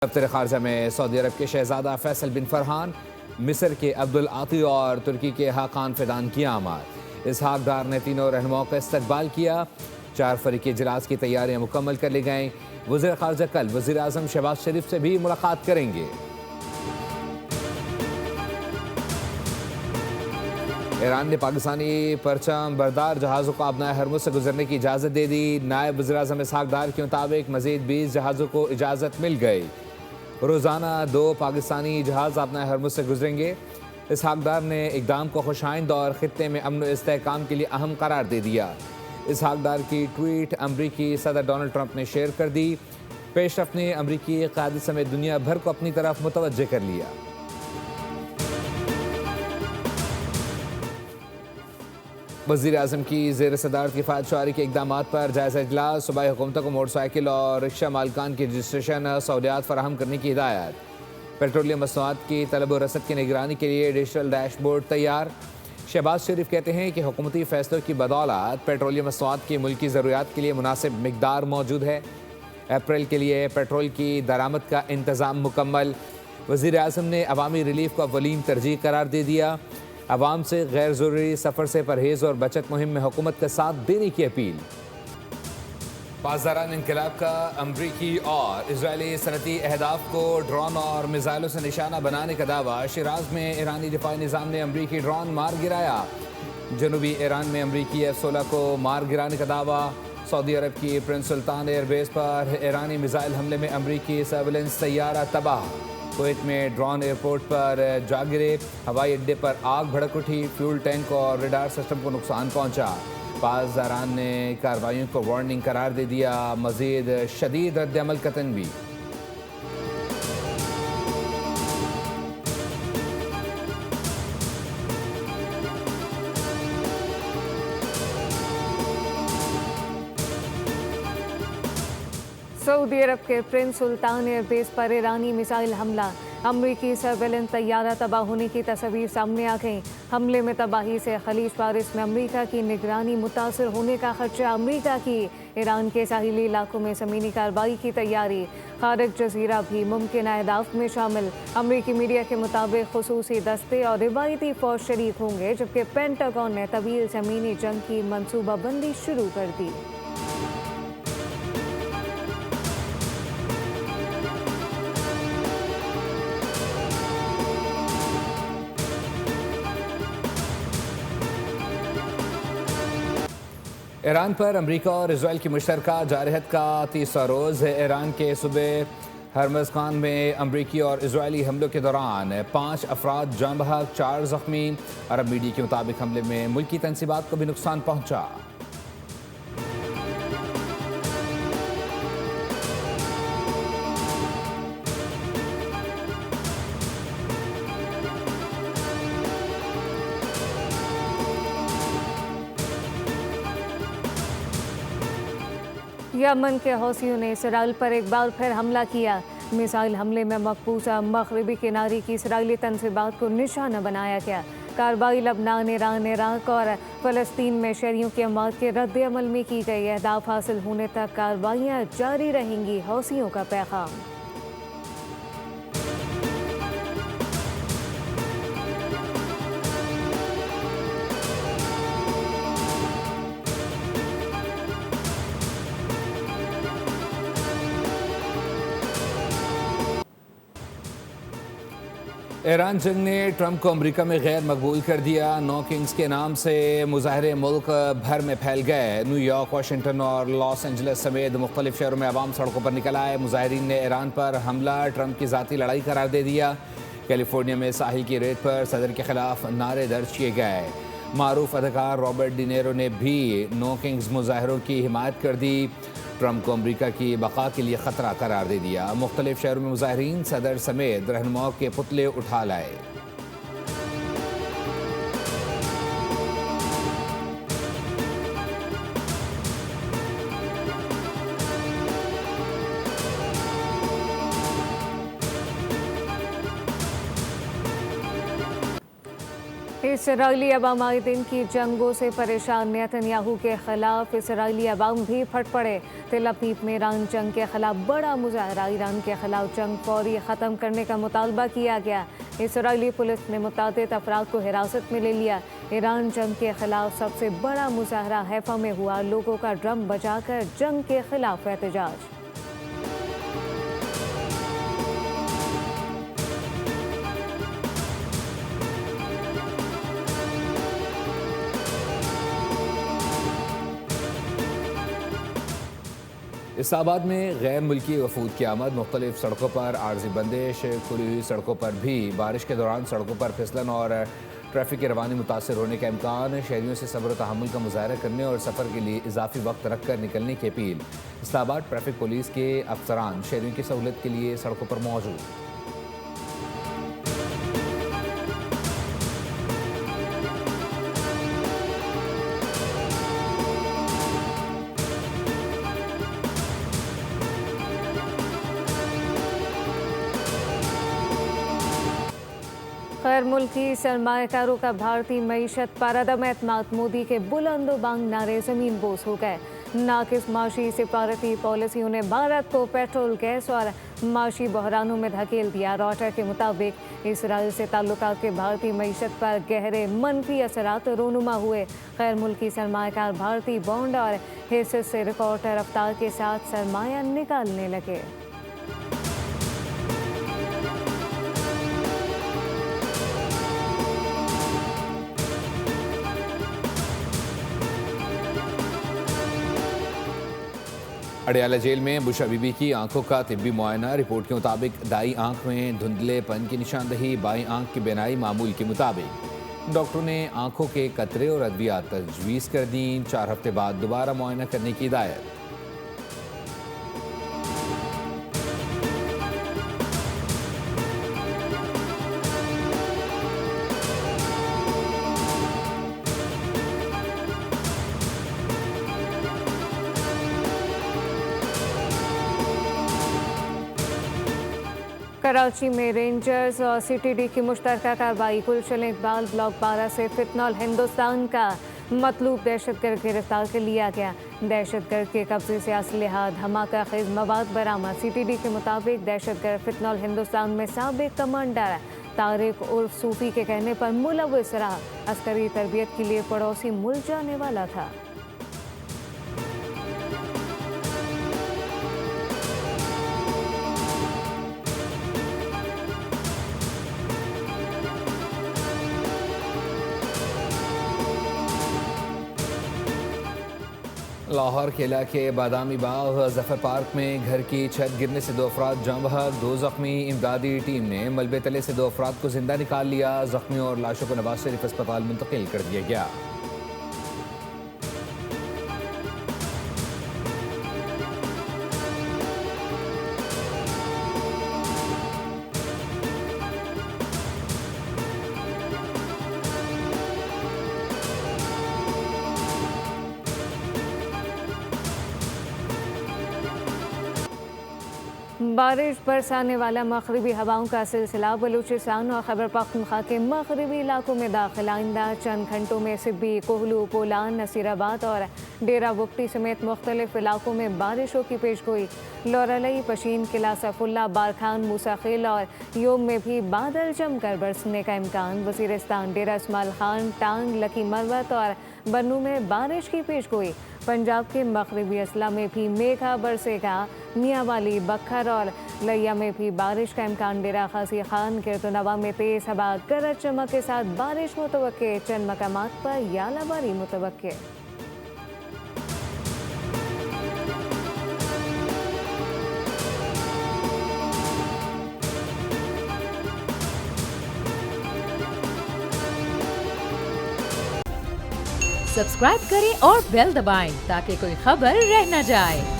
दफ्तर खारजा में सऊदी अरब के शहजादा फैसल बिन फरहान, मिस्र के अब्दुल आती और तुर्की के हाकान फिदान की आमद। इसहाक डार ने तीनों रहनुमाओं का इस्तकबाल किया। 4 फरीकी इजलास की तैयारियां मुकम्मल कर ली गईं। वज़ीर खारजा कल वज़ीर आज़म शहबाज शरीफ से भी मुलाकात करेंगे। ईरान ने पाकिस्तानी परचम बरदार जहाज़ों को अपना हरमुज से गुजरने की इजाज़त दे दी। नायब वज़ीर आज़म इसहाक डार के मुताबिक मज़ीद 20 जहाज़ों को इजाज़त मिल गई। रोज़ाना 2 पाकिस्तानी जहाज़ अपना हरमुज से गुजरेंगे। इसहाक डार ने इक़दाम को खुशाइंद और ख़ित्ते में अमन व इस्तेहकाम के लिए अहम करार दे दिया। इसहाक डार की ट्वीट अमरीकी सदर डोनाल्ड ट्रंप ने शेयर कर दी। पेशरफ ने अमरीकी क़यादत समेत दुनिया भर को अपनी तरफ मुतवज्जे कर लिया। वज़ीर आज़म की ज़ेर सदारत किफ़ायत शुआरी के इक़दामात पर जायज़ा इजलास। सूबाई हुकूमतों को मोटरसाइकिल और रिक्शा मालिकान की रजिस्ट्रेशन सहूलियात फराहम करने की हिदायत। पेट्रोलियम मसनूआत की तलब व रसद की निगरानी के लिए डिजिटल डैशबोर्ड तैयार। शहबाज शरीफ कहते हैं कि हुकूमती फ़ैसलों की बदौलत पेट्रोलियम मसनूआत की मुल्की ज़रूरियात के लिए मुनासिब मिक़दार मौजूद है। अप्रैल के लिए पेट्रोल की दरामद का इंतज़ाम मुकम्मल। वज़ीर आज़म ने अवामी रिलीफ को अव्वलीन तरजीह करार दे दिया। अवाम से गैर ज़रूरी सफ़र से परहेज़ और बचत मुहिम में हुकूमत का साथ देने की अपील। पासदारान इनकलाब का अमरीकी और इजरायली सनती अहदाफ को ड्रोन और मिसाइलों से निशाना बनाने का दावा। शिराज में ईरानी दिफाई निज़ाम ने अमरीकी ड्रोन मार गिराया। जनूबी ईरान में अमरीकी F-16 को मार गिराने का दावा। सऊदी अरब की प्रिंस सुल्तान एयरबेस पर ईरानी मिसाइल हमले में अमरीकी सर्विलेंस तैयारा तबाह। कुवैत में ड्रोन एयरपोर्ट पर जा गिरे। हवाई अड्डे पर आग भड़क उठी। फ्यूल टैंक और रडार सिस्टम को नुकसान पहुंचा। पासदारान ने कार्रवाइयों को वार्निंग करार दे दिया। मजीद शदीद रद्द-ए-अमल का तनबीह। सऊदी अरब के प्रिंस सुल्तान एयरबेस पर ईरानी मिसाइल हमला। अमरीकी सर्वेलेंस तैयारा तबाह होने की तस्वीर सामने आ गई। हमले में तबाही से खलीज फारिस में अमरीका की निगरानी मुतासर होने का खदशा। अमरीका की ईरान के साहिली इलाकों में ज़मीनी कार्रवाई की तैयारी। खारज जजीरा भी मुमकिन अहदाफ में शामिल। अमरीकी मीडिया के मुताबिक खुसूसी दस्ते और रिवायती फौज शरीक होंगे, जबकि पेंटागन ने तवील ज़मीनी जंग की मनसूबाबंदी शुरू कर दी। ईरान पर अमरीका और इसराइल की मुश्तरका जारहत का तीसरा रोज़ है। ईरान के सूबे हरमज़ खान में अमरीकी और इसराइली हमलों के दौरान 5 अफराद जाँ बहक, 4 ज़ख्मी। अरब मीडिया के मुताबिक हमले में मुल्की तनसीबात को भी नुकसान पहुँचा। यमन के हौसियों ने इसराइल पर एक बार फिर हमला किया। मिसाइल हमले में मकबूजा मगरबी किनारे की इसराइली तनसीबात को निशाना बनाया गया। कार्रवाई लबनान, ईरान, इराक और फ़लस्तीन में शहरियों की अमवात के रद्द-ए-अमल में की गई। अहदाफ हासिल होने तक कार्रवाइयाँ जारी रहेंगी। हौसियों का पैगाम। ईरान जंग ने ट्रंप को अमेरिका में गैर मकबूल कर दिया। नो किंग्स के नाम से मुजाहरे मुल्क भर में फैल गए। न्यूयॉर्क, वाशिंगटन और लॉस एंजलिस समेत मुख्तलिफ शहरों में आवाम सड़कों पर निकल आए। मुजाहरीन ने ईरान पर हमला ट्रंप की ज़ाती लड़ाई करार दे दिया। कैलिफोर्निया में साहिल की रेत पर सदर के खिलाफ नारे दर्ज किए गए। मारूफ अदाकार रॉबर्ट डिनेरो ने भी नो किंग्स मुजाहरों की हिमायत कर दी। ट्रंप को अमरीका की बका के लिए ख़तरा करार दे दिया। मुख्तलिफ शहरों में मुजाहरीन सदर समेत रहनुमाओं के पुतले उठा लाए। इसराइली अवाम आए दिन की जंगों से परेशान नेतन्याहू के खिलाफ इसराइली अवाम भी फट पड़े। तेल अवीव में ईरान जंग के खिलाफ बड़ा मुजाहरा, ईरान के खिलाफ जंग फौरी ख़त्म करने का मुतालबा किया गया। इसराइली पुलिस ने मुतादिद अफराद को हिरासत में ले लिया। ईरान जंग के खिलाफ सबसे बड़ा मुजाहरा हैफा में हुआ, लोगों का ड्रम बजाकर जंग के खिलाफ एहतजाज। इस्लामाबाद में गैर मुल्की वफूद की आमद, मुख्तलिफ सड़कों पर आर्जी बंदिश, खुली हुई सड़कों पर भी बारिश के दौरान सड़कों पर फिसलन और ट्रैफिक की रवानी मुतासर होने का इम्कान, शहरियों से सब्र तहम्मुल का मुजाहरा करने और सफ़र के लिए इजाफी वक्त रख कर निकलने की अपील। इस्लामाबाद ट्रैफिक पुलिस के अफसरान शहरियों की सहूलत के लिए सड़कों पर मौजूद। गैर मुल्की सरमायाकारों का भारतीय मईशत पर अदम एतमाद, मोदी के बुलंदोबांग नारे ज़मीन बोस हो गए। नाकिस माशी सिफारती पॉलिसियों ने भारत को पेट्रोल, गैस और माशी बहरानों में धकेल दिया। रॉयटर के मुताबिक इसराइल से ताल्लुकात के भारतीय मईशत पर गहरे मनफी असरात रोनुमा हुए। गैर मुल्की सरमायाकार भारतीय बॉन्ड और हिस्से से रिकॉर्ड रफ्तार के साथ सरमाया निकालने लगे। अडयाला जेल में बुशा बीबी की आंखों का तिब्बी मुआयना, रिपोर्ट के मुताबिक दाई आंख में धुंधलेपन की निशानदही, बाई आंख की बेनाई मामूल के मुताबिक। डॉक्टरों ने आंखों के कतरे और अद्वियात तजवीज़ कर दी। 4 हफ्ते बाद दोबारा मुआयना करने की हिदायत। कराची में रेंजर्स और सीटीडी की मुश्तरका कार्रवाई, गुलशन इकबाल ब्लॉक 12 से फितनॉल हिंदुस्तान का मतलूब दहशतगर्द गिरफ्तार कर लिया गया। दहशतगर्द के कब्जे से असलहा, धमाका खेज मवाद बरामद। सीटीडी के मुताबिक दहशतगर्द फितनॉल हिंदुस्तान में साबिक कमांडर तारिक उर्फ सूफी के कहने पर मुलव्वस रहा। अस्करी तरबियत के लिए पड़ोसी मुल्क जाने वाला था। लाहौर के इलाके बादामी बाग जफर पार्क में घर की छत गिरने से 2 अफराद जाँ बहक, 2 जख्मी। इमदादी टीम ने मलबे तले से 2 अफराद को जिंदा निकाल लिया। जख्मियों और लाशों को नवाज शरीफ अस्पताल मुंतकिल कर दिया गया। बारिश बरसाने वाला मगरबी हवाओं का सिलसिला बलूचिस्तान और खैबर पख्तूनख्वा के मगरबी इलाकों में दाखिल। आइंदा चंद घंटों में सिब्बी, कोहलू, पोलान, नसीराबाद और डेरा बुगटी समेत मुख्तलिफ इलाकों में बारिशों की पेशगोई। लौरलई, पशीन, किला सफुल्ला, बारखान, मूसाखेल और योम में भी बादल जमकर बरसने का इम्कान। वजीरिस्तान, डेरा इस्माइल खान, टांग, लकी मरवत और बन्नू में बारिश की पेशगोई। पंजाब के मगरबी अजला में भी मेघा बरसेगा। मियांवाली, बखर और लिया में भी बारिश का इम्कान। डेरा गाजी खान, गिरदोनवा में तेज हवा, गरज चमक के साथ बारिश मुतवक्के। चंद मकामात पर यालाबारी मुतवक्के। सब्सक्राइब करें और बेल दबाएं ताकि कोई खबर रह न जाए।